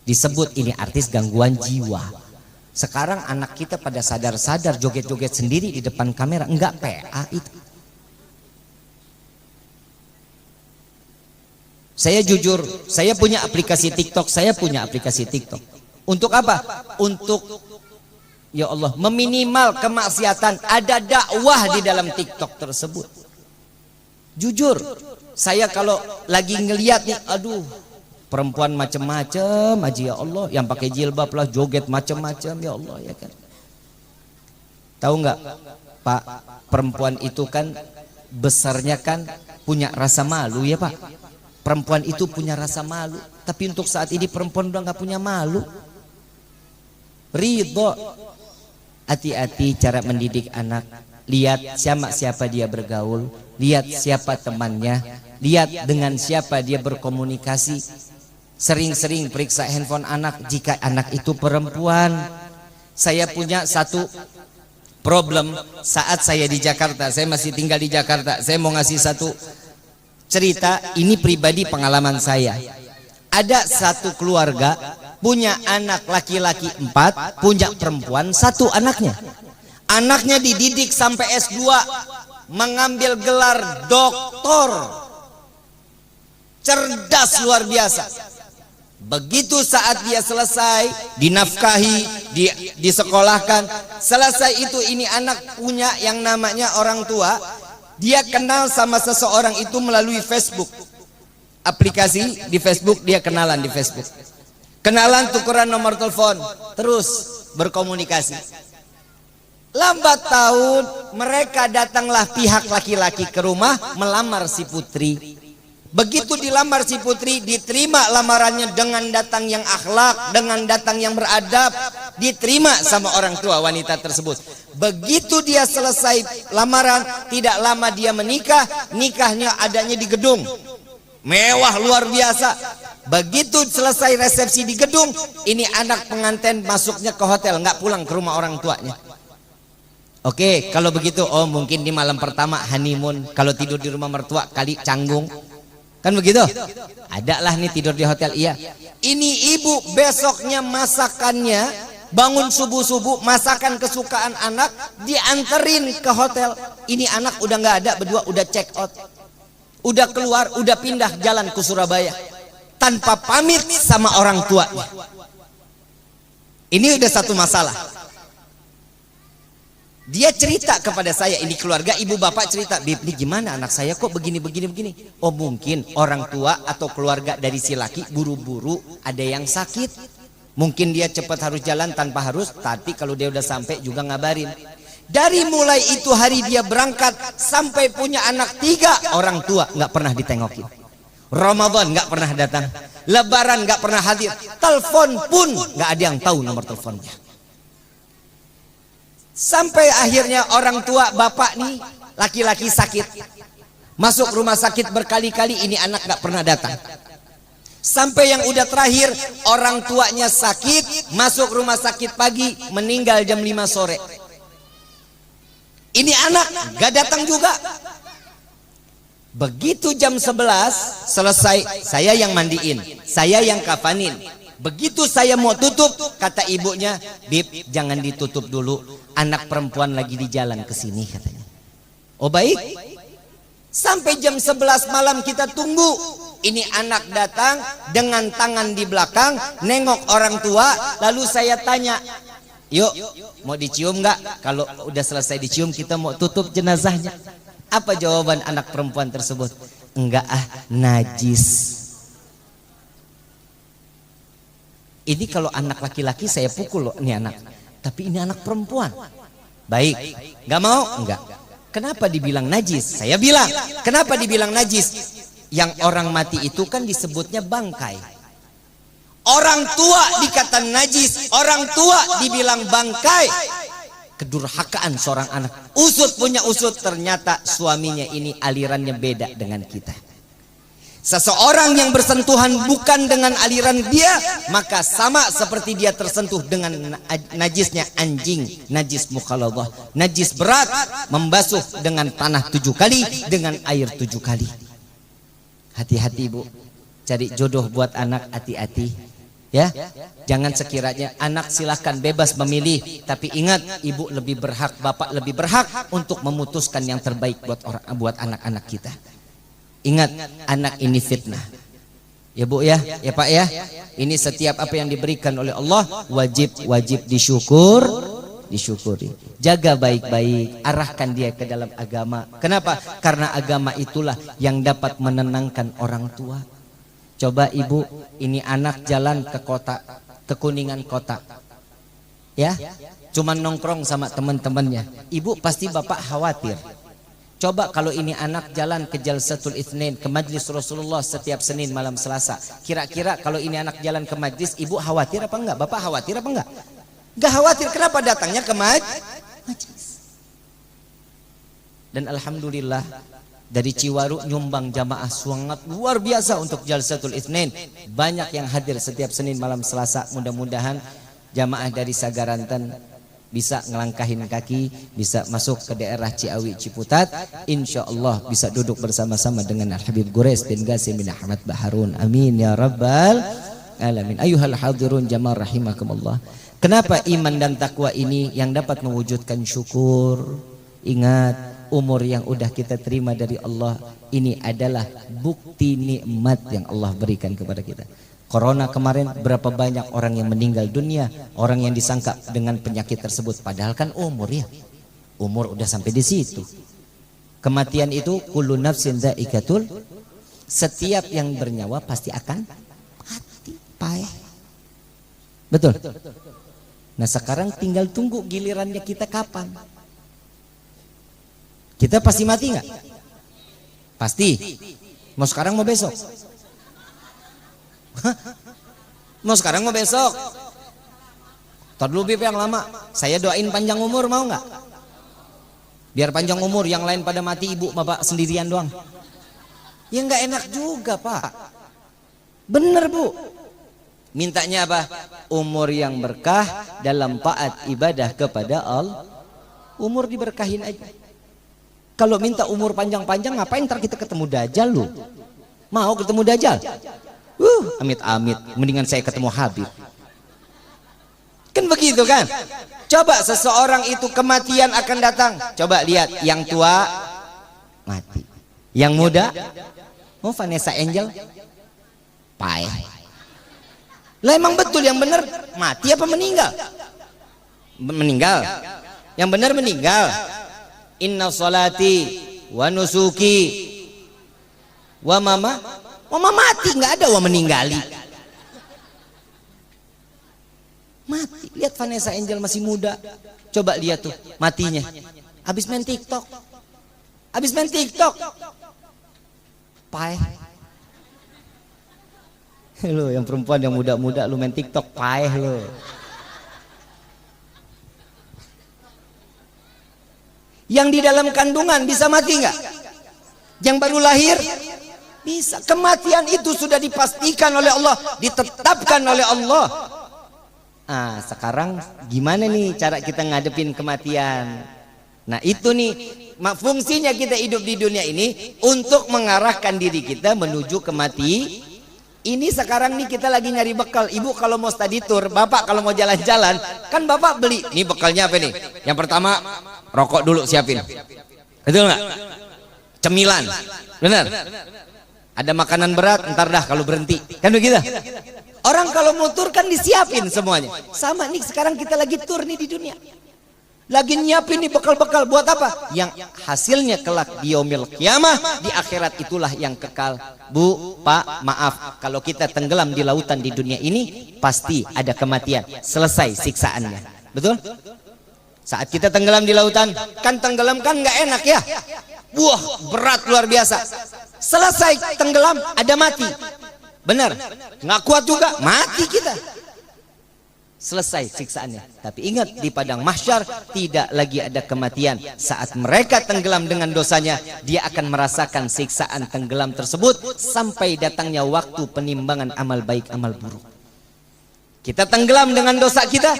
Disebut ini artis gangguan jiwa. Sekarang anak kita pada sadar-sadar joget-joget sendiri di depan kamera. Enggak PA itu. Saya jujur, saya punya aplikasi TikTok, Untuk apa? Untuk, ya Allah, meminimal kemaksiatan. Ada dakwah di dalam TikTok tersebut. Jujur, saya kalau lagi ngeliat nih, aduh, perempuan macam-macam aja ya Allah, yang pakai jilbab lah, joget macam-macam ya Allah, ya kan. Tahu nggak, Pak, perempuan itu kan besarnya kan punya rasa malu ya Pak. Perempuan itu punya rasa malu, tapi untuk saat ini perempuan udah nggak punya malu. Ridho. Hati-hati cara mendidik anak. Lihat siapa dia bergaul, lihat siapa temannya, lihat dengan siapa dia berkomunikasi. Sering-sering periksa handphone anak jika anak itu perempuan. Saya punya satu problem saat saya di Jakarta. Saya masih tinggal di Jakarta. Saya mau ngasih satu cerita, ini pribadi pengalaman saya. Ada satu keluarga punya anak laki-laki 4, punya perempuan 1 anaknya. Anaknya dididik sampai S2, mengambil gelar doktor. Cerdas luar biasa. Begitu saat dia selesai, dinafkahi, disekolahkan, selesai itu ini anak punya yang namanya orang tua. Dia kenal sama seseorang itu melalui Facebook. Aplikasi di Facebook, dia kenalan di Facebook. Kenalan, tukeran nomor telepon, terus berkomunikasi. Lambat tahun, mereka datanglah pihak laki-laki ke rumah melamar si putri. Begitu dilamar si putri, diterima lamarannya dengan datang yang akhlak, dengan datang yang beradab, diterima sama orang tua wanita tersebut. Begitu dia selesai lamaran, tidak lama dia menikah. Nikahnya adanya di gedung, mewah luar biasa. Begitu selesai resepsi di gedung, ini anak pengantin masuknya ke hotel, nggak pulang ke rumah orang tuanya. Oke, kalau begitu, oh mungkin di malam pertama honeymoon, kalau tidur di rumah mertua kali canggung. Kan begitu? Adalah nih tidur di hotel, iya. Ini ibu besoknya masakannya, bangun subuh-subuh, masakan kesukaan anak, dianterin ke hotel. Ini anak udah nggak ada, berdua udah check out. Udah keluar, udah pindah jalan ke Surabaya. Tanpa pamit sama orang tuanya. Ini udah satu masalah. Dia cerita kepada saya, ini keluarga ibu bapak cerita, Bib, ini gimana anak saya kok begini. Oh mungkin orang tua atau keluarga dari si laki buru-buru ada yang sakit. Mungkin dia cepat harus jalan tanpa harus, tapi kalau dia udah sampai juga ngabarin. Dari mulai itu hari dia berangkat sampai punya anak 3, orang tua nggak pernah ditengokin. Ramadan nggak pernah datang, Lebaran nggak pernah hadir, telepon pun nggak ada yang tahu nomor teleponnya. Sampai akhirnya orang tua bapak nih laki-laki sakit, masuk rumah sakit berkali-kali, ini anak nggak pernah datang. Sampai yang udah terakhir orang tuanya sakit, masuk rumah sakit pagi, meninggal jam 5 sore. Ini anak gak datang juga. Begitu jam 11 selesai, saya yang mandiin, saya yang kafanin. Begitu saya mau tutup, kata ibunya, Bib, jangan ditutup dulu, anak perempuan lagi di jalan ke sini katanya. Oh baik. Sampai jam 11 malam kita tunggu. Ini anak datang dengan tangan di belakang, nengok orang tua, lalu saya tanya, yuk mau dicium nggak? Kalau udah selesai dicium kita mau tutup jenazahnya. Apa jawaban anak perempuan tersebut? Enggak najis. Ini kalau anak laki-laki saya pukul loh, ini anak. Tapi ini anak perempuan. Baik, nggak mau? Enggak. Kenapa dibilang najis? Saya bilang, kenapa dibilang najis? Yang orang mati itu kan disebutnya bangkai. Orang tua dikata najis, orang tua dibilang bangkai. Kedurhakaan seorang anak. Usut punya usut, ternyata suaminya ini alirannya beda dengan kita. Seseorang yang bersentuhan bukan dengan aliran dia, maka sama seperti dia tersentuh dengan najisnya anjing, najis mukhaladhah, najis berat, membasuh dengan tanah 7 kali, dengan air 7 kali. Hati-hati ibu, cari jodoh buat anak, hati-hati ya. Jangan sekiranya anak silahkan bebas memilih, tapi ingat ibu lebih berhak, bapak lebih berhak untuk memutuskan yang terbaik buat anak-anak kita. Ingat, anak ini fitnah. Ya bu ya, ya pak ya. Ini setiap apa yang diberikan oleh Allah wajib disyukuri. Jaga baik-baik, arahkan dia ke dalam agama. Kenapa? Karena agama itulah yang dapat menenangkan orang tua. Coba ibu, ini anak jalan ke kota, ke Kuningan kota. Ya, cuman nongkrong sama teman-temannya. Ibu pasti bapak khawatir. Coba kalau ini anak jalan ke Jalsatul Itsnain, ke majlis Rasulullah setiap Senin malam Selasa. Kira-kira kalau ini anak jalan ke majlis, ibu khawatir apa enggak? Bapak khawatir apa enggak? Enggak khawatir. Kenapa datangnya ke majlis? Dan alhamdulillah dari Ciwaru nyumbang jamaah sangat luar biasa untuk Jalsatul Itsnain. Banyak yang hadir setiap Senin malam Selasa. Mudah-mudahan jamaah dari Sagaranten bisa ngelangkahin kaki, bisa masuk ke daerah Ciawi Ciputat, insya Allah bisa duduk bersama-sama dengan Al-Habib Gures bin Qasim bin Ahmad Baharun. Amin ya rabbal alamin. Ayuhal hadirun jamaah rahimakumullah. Kenapa iman dan takwa ini yang dapat mewujudkan syukur? Ingat, umur yang udah kita terima dari Allah ini adalah bukti nikmat yang Allah berikan kepada kita. Corona kemarin berapa banyak orang yang meninggal dunia, orang yang disangka dengan penyakit tersebut, padahal kan umur ya. Umur udah sampai di situ. Kematian itu kullu nafsin dha'iqatul, setiap yang bernyawa pasti akan mati, payah. Betul. Nah, sekarang tinggal tunggu gilirannya kita kapan. Kita pasti mati nggak? Pasti. Mau sekarang mau besok? Mau sekarang mau besok? Tar dulu Bib yang lama. Saya doain panjang umur, mau nggak? Biar panjang umur, yang lain pada mati, ibu bapak sendirian doang. Ya nggak enak juga pak. Bener bu. Mintanya apa? Umur yang berkah dalam taat ibadah kepada Allah. Umur diberkahin aja. Kalau minta umur panjang-panjang, ngapain ntar kita ketemu Dajjal lu? Mau ketemu Dajjal? Amit-amit, mendingan saya ketemu Habib. Kan begitu kan? Coba seseorang itu kematian akan datang. Coba lihat, yang tua mati, yang muda, mau Vanessa Angel, payah. Lah emang betul yang benar mati apa meninggal? Meninggal. Yang benar meninggal. Inna salati wa nusuki wa mama mati, nggak ada wa meninggali. Mati. Lihat Vanessa Angel masih muda. Coba lihat tuh matinya. Habis main TikTok. Habis main TikTok. Paeh. Lo yang perempuan yang muda-muda lu main TikTok paeh lo. Yang di dalam kandungan bisa mati nggak? Yang baru lahir bisa. Kematian itu sudah dipastikan oleh Allah, ditetapkan oleh Allah. Ah, sekarang gimana nih cara kita ngadepin kematian? Nah itu nih fungsinya kita hidup di dunia ini untuk mengarahkan diri kita menuju kematian. Ini sekarang nih kita lagi nyari bekal. Ibu kalau mau study tour, bapak kalau mau jalan-jalan, kan bapak beli. Ini bekalnya apa nih? Yang pertama rokok dulu siapin. Betul nggak? Cemilan, benar? Ada makanan berat, ntar dah kalau berhenti. Kan begitu? Orang kalau mau tur kan disiapin semuanya. Sama nih sekarang kita lagi tur nih di dunia. Lagi nyiapin nih bekal-bekal buat apa? Yang hasilnya kelak di yaumil qiyamah, di akhirat itulah yang kekal. Bu, Pak, maaf, kalau kita tenggelam di lautan di dunia ini pasti ada kematian, selesai siksaannya. Betul? Saat kita tenggelam di lautan, kan tenggelam kan nggak enak ya? Wah, berat luar biasa. Selesai tenggelam ada mati. Benar? Nggak kuat juga, mati kita. Selesai siksaannya. Tapi ingat, di padang mahsyar tidak lagi ada kematian. Saat mereka tenggelam dengan dosanya, dia akan merasakan siksaan tenggelam tersebut sampai datangnya waktu penimbangan amal baik amal buruk. Kita tenggelam dengan dosa kita,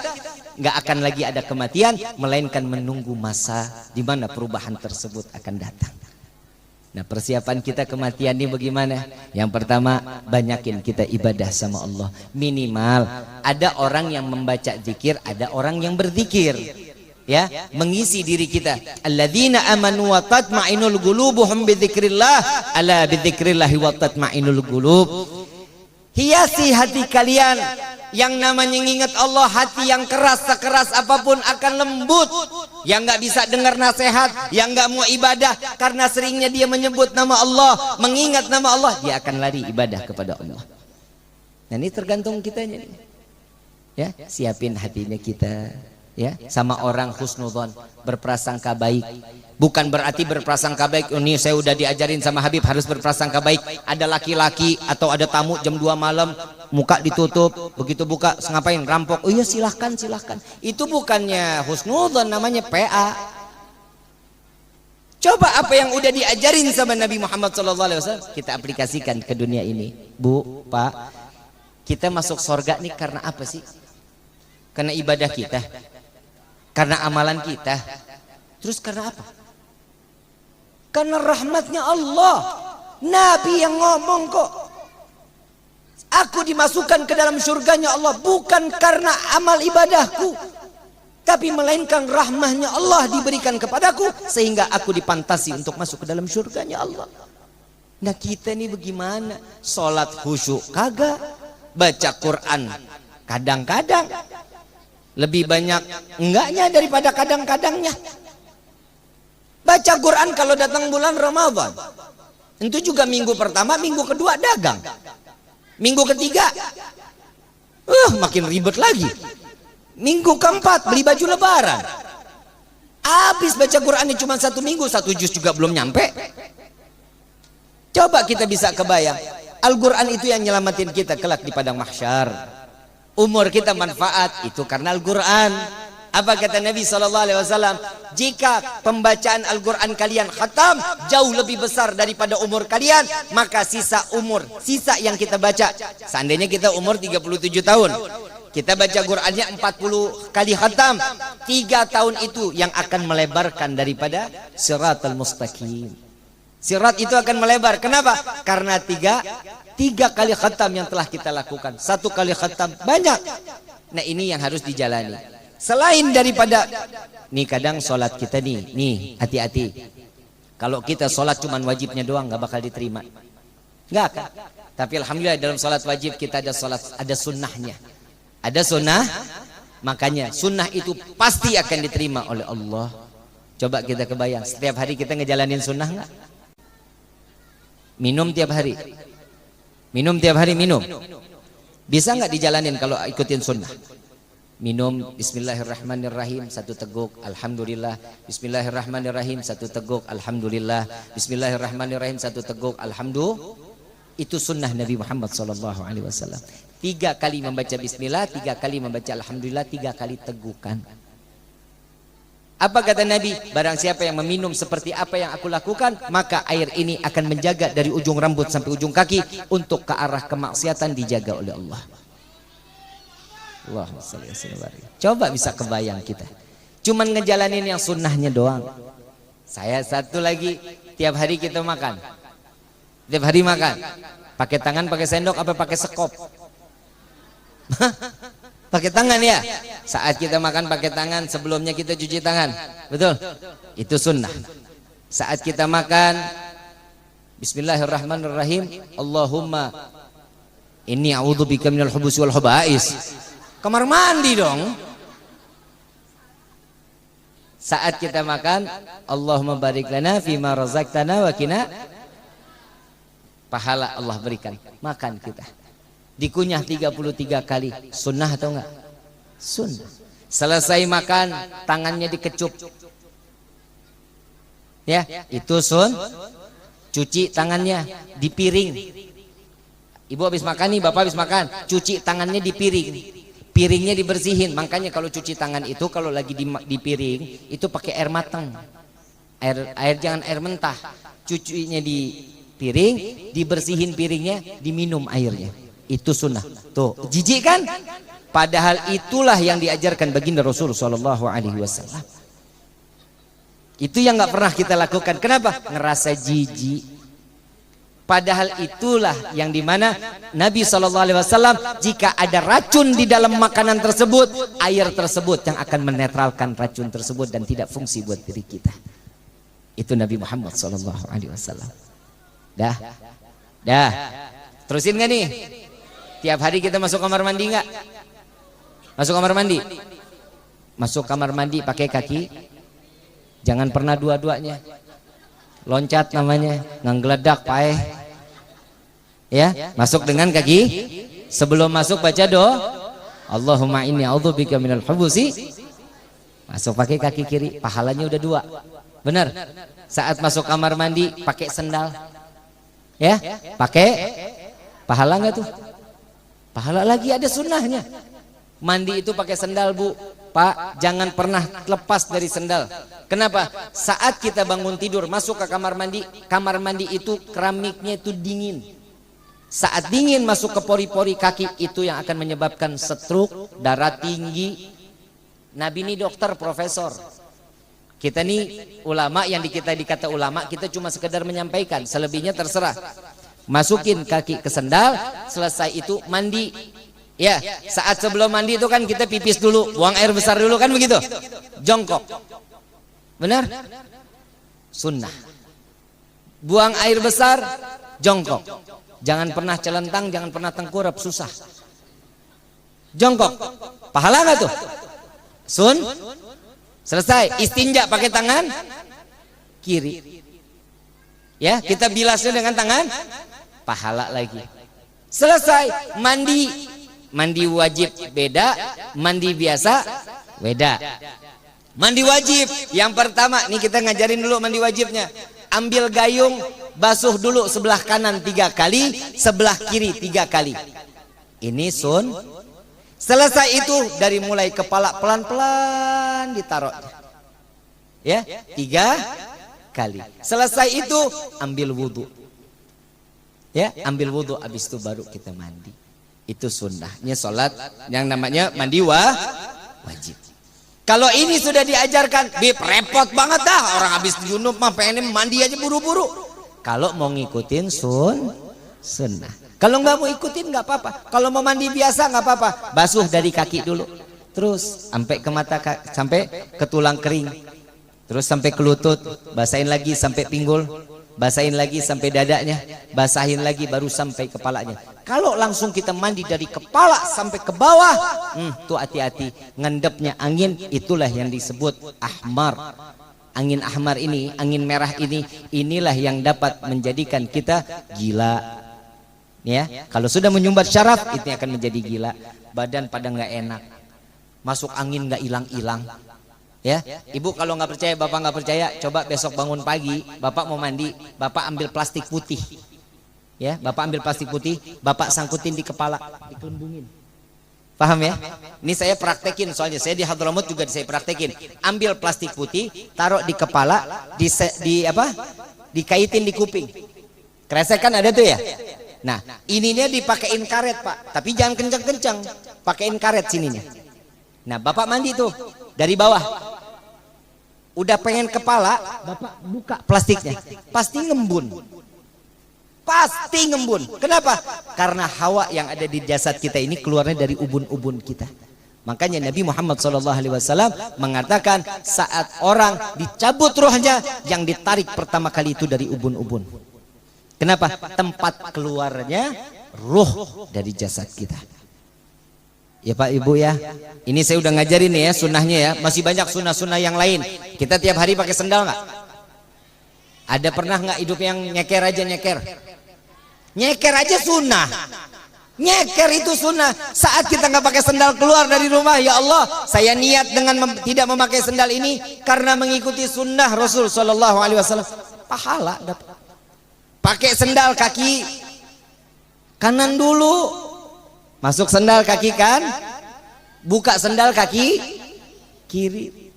nggak akan lagi ada kematian, melainkan menunggu masa di mana perubahan tersebut akan datang. Nah, persiapan kita kematian ini bagaimana? Yang pertama, banyakin kita ibadah sama Allah. Minimal ada orang yang membaca zikir, ada orang yang berzikir. Ya, mengisi diri kita. Alladzina amanu wa tatma'inul qulubuhum bidzikrillah, ala bidzikrillah wa tatma'inul qulub. Hiasi hati kalian. Yang namanya nginget Allah, hati yang keras sekeras apapun akan lembut. Yang nggak bisa dengar nasihat, yang nggak mau ibadah karena seringnya dia menyebut nama Allah, mengingat nama Allah, dia akan lari ibadah kepada Allah. Nah ini tergantung kitanya nih. Ya, siapin hatinya kita, ya, sama orang husnudzon, berprasangka baik. Bukan berarti berprasangka baik, ini saya udah diajarin sama Habib harus berprasangka baik. Ada laki-laki atau ada tamu jam 2 malam, muka ditutup, begitu buka ngapain? Rampok. Oh iya silahkan, silahkan. Itu bukannya husnudzon, namanya PA. Coba apa yang udah diajarin sama Nabi Muhammad SAW kita aplikasikan ke dunia ini. Bu, Pak, kita masuk surga nih karena apa sih? Karena ibadah kita, karena amalan kita. Terus karena apa? Karena rahmatnya Allah. Nabi yang ngomong kok. Aku dimasukkan ke dalam surganya Allah bukan karena amal ibadahku, tapi melainkan rahmahnya Allah diberikan kepadaku sehingga aku dipantasi untuk masuk ke dalam surganya Allah. Nah kita ini bagaimana? Sholat khusyuk kagak, baca Quran kadang-kadang, lebih banyak enggaknya daripada kadang-kadangnya. Baca Quran kalau datang bulan Ramadan, itu juga minggu pertama, minggu kedua dagang, minggu ketiga makin ribet lagi, minggu keempat beli baju lebaran. Habis baca Qurannya cuma 1 minggu, 1 juz juga belum nyampe. Coba kita bisa kebayang, Al-Quran itu yang nyelamatin kita kelak di padang mahsyar. Umur kita manfaat itu karena Al-Quran. Apa kata Nabi SAW? Jika pembacaan Al-Quran kalian khatam jauh lebih besar daripada umur kalian, maka sisa yang kita baca, seandainya kita umur 37 tahun, kita baca Qurannya 40 kali khatam, 3 tahun itu yang akan melebarkan daripada siratal mustaqim. Sirat itu akan melebar. Kenapa? Karena tiga kali khatam yang telah kita lakukan. 1 kali khatam banyak. Nah ini yang harus dijalani. Selain daripada nih, kadang sholat kita nih hati-hati. Kalau kita sholat cuman wajibnya doang nggak bakal diterima, nggak akan. Tapi alhamdulillah dalam sholat wajib kita ada sunnahnya, ada sunnah. Makanya sunnah itu pasti akan diterima oleh Allah. Coba kita kebayang, setiap hari kita ngejalanin sunnah nggak? Minum tiap hari, minum. Bisa nggak dijalanin kalau ikutin sunnah? Minum bismillahirrahmanirrahim 1 teguk, alhamdulillah. Bismillahirrahmanirrahim 1 teguk, alhamdulillah. Bismillahirrahmanirrahim 1 teguk, alhamdulillah. Itu sunnah Nabi Muhammad SAW. 3 kali membaca bismillah, 3 kali membaca alhamdulillah, 3 kali tegukan. Apa kata Nabi? Barang siapa yang meminum seperti apa yang aku lakukan, maka air ini akan menjaga dari ujung rambut sampai ujung kaki, untuk ke arah kemaksiatan dijaga oleh Allah. Allahumma shalli ala sayyidina. Coba bisa kebayang kita cuman ngejalanin yang sunnahnya doang. Saya satu lagi, tiap hari kita makan. Tiap hari makan. Pakai tangan, pakai sendok, apa pakai sekop? Pakai tangan ya. Saat kita makan pakai tangan, sebelumnya kita cuci tangan. Betul? Itu sunnah. Saat kita makan, bismillahirrahmanirrahim, Allahumma inni a'udzubika minal khubuthi wal khaba'is. Kamar mandi dong. Saat kita makan, Allahumma barik lana fima razaqtana wa qina, pahala Allah berikan. Makan kita. Dikunyah 33 kali. Sunnah atau enggak? Sunnah. Selesai makan, tangannya dikecup. Ya, itu cuci tangannya di piring. Ibu habis makan nih, bapak habis makan, cuci tangannya di piring. Piringnya dibersihin. Makanya kalau cuci tangan itu, kalau lagi di piring itu pakai air matang. Air jangan air mentah. Cucinya di piring, dibersihin piringnya, diminum airnya. Itu sunnah. Tuh, jijik kan? Padahal itulah yang diajarkan baginda Rasul sallallahu alaihi wasallam. Itu yang nggak pernah kita lakukan. Kenapa? Ngerasa jijik. Padahal itulah yang dimana Nabi SAW, jika ada racun di dalam makanan tersebut, air tersebut yang akan menetralkan racun tersebut dan tidak fungsi buat diri kita. Itu Nabi Muhammad SAW. Dah. Terusin gak nih? Tiap hari kita masuk kamar mandi nggak? Masuk kamar mandi. Masuk kamar mandi pakai kaki. Jangan pernah dua-duanya. Loncat namanya, nganggeledak paeh. Ya, masuk dengan kaki. Sebelum masuk baca doa, Allahumma inni a'udzubika minal khubuthi. Masuk pakai kaki kiri, pahalanya udah 2. Benar. Saat masuk kamar mandi pakai sendal. Ya, pakai pahala enggak tuh? Pahala lagi, ada sunnahnya. Mandi itu pakai sendal, Bu. Pak, jangan pernah lepas dari sendal. Kenapa? Saat kita bangun tidur masuk ke kamar mandi itu keramiknya itu dingin. Saat dingin masuk ke pori-pori kaki, itu yang akan menyebabkan stroke, darah tinggi. Nabi ini dokter, profesor. Kita nih ulama, yang kita dikata ulama, kita cuma sekedar menyampaikan, selebihnya terserah. Masukin kaki ke sendal, selesai itu mandi. Ya, saat sebelum mandi itu kan kita pipis dulu, buang air besar dulu kan begitu. Jongkok. Benar? Sunnah. Buang air besar, jongkok. Jangan pernah celentang, jangan pernah tengkurap, susah. Jongkok. Pahala enggak tuh? Selesai. Istinja pakai tangan kiri. Ya, kita bilasnya dengan tangan, pahala lagi. Selesai. Mandi wajib beda, mandi biasa beda. Mandi wajib yang pertama, nih kita ngajarin dulu mandi wajibnya. Ambil gayung, basuh dulu sebelah kanan 3 kali, sebelah kiri 3 kali. Ini Selesai itu dari mulai kepala pelan-pelan ditaruh. Ya, 3 kali. Selesai itu ambil wudhu. Ya, ambil wudhu, habis itu baru kita mandi. Itu sunnahnya sholat yang namanya mandi wajib. Kalau ini sudah diajarkan, repot banget dah. Orang habis junub mah pengen mandi aja buru-buru. Kalau mau ngikutin sunnah. Kalau nggak mau ikutin nggak apa-apa. Kalau mau mandi biasa nggak apa-apa. Basuh dari kaki dulu, terus sampai ke mata, sampai ke tulang kering, terus sampai ke lutut, basahin lagi sampai pinggul, basahin lagi sampai dadanya, basahin lagi baru sampai kepalanya. Kalau langsung kita mandi dari kepala sampai ke bawah, tuh hati-hati, ngendepnya angin, itulah yang disebut ahmar. Angin ahmar ini, angin merah ini, inilah yang dapat menjadikan kita gila. Ya, kalau sudah menyumbat syaraf, itu akan menjadi gila. Badan pada nggak enak. masuk angin nggak hilang-hilang. Ya, ibu kalau nggak percaya, bapak nggak percaya, coba besok bangun pagi, bapak mau mandi, bapak ambil plastik putih, ya, bapak ambil plastik putih, bapak sangkutin di kepala, dikelembungin, paham ya? Ini saya praktekin, soalnya saya di Hadramut juga saya praktekin, ambil plastik putih, taruh di kepala, dikaitin di kuping, kresek kan ada tuh ya. Nah, ininya dipakein karet pak, tapi jangan kencang-kencang, pakein karet sininya. Nah, bapak mandi tuh dari bawah. Udah pengen kepala, bapak buka plastiknya, pasti ngembun. Pasti ngembun. Kenapa? Karena hawa yang ada di jasad kita ini keluarnya dari ubun-ubun kita. Makanya Nabi Muhammad SAW mengatakan saat orang dicabut ruhnya, yang ditarik pertama kali itu dari ubun-ubun. Kenapa? Tempat keluarnya ruh dari jasad kita. Ya Pak Ibu ya, ini saya udah ngajarin nih ya sunnahnya ya, masih banyak sunnah-sunnah yang lain. Kita tiap hari pakai sendal nggak? Ada pernah nggak hidup yang nyeker aja nyeker? Nyeker aja sunnah. Nyeker itu sunnah. Saat kita nggak pakai sendal keluar dari rumah, ya Allah, saya niat dengan tidak memakai sendal ini karena mengikuti sunnah Rasul Shallallahu Alaihi Wasallam. Pahala dapat. Pakai sendal kaki kanan dulu. Masuk sendal kaki kan, buka sendal kaki kiri.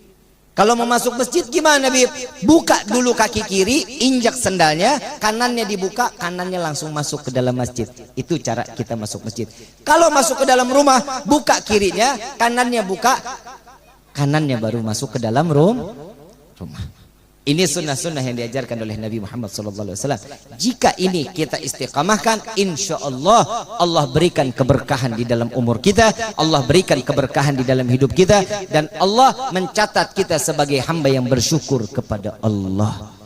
Kalau mau masuk masjid gimana Bib? Buka dulu kaki kiri, injak sendalnya, kanannya dibuka, kanannya langsung masuk ke dalam masjid. Itu cara kita masuk masjid. Kalau masuk ke dalam rumah, buka kirinya, kanannya buka, kanannya baru masuk ke dalam rumah. Ini sunnah-sunnah yang diajarkan oleh Nabi Muhammad SAW. Jika ini kita istiqamahkan, insya Allah Allah berikan keberkahan di dalam umur kita, Allah berikan keberkahan di dalam hidup kita, dan Allah mencatat kita sebagai hamba yang bersyukur kepada Allah.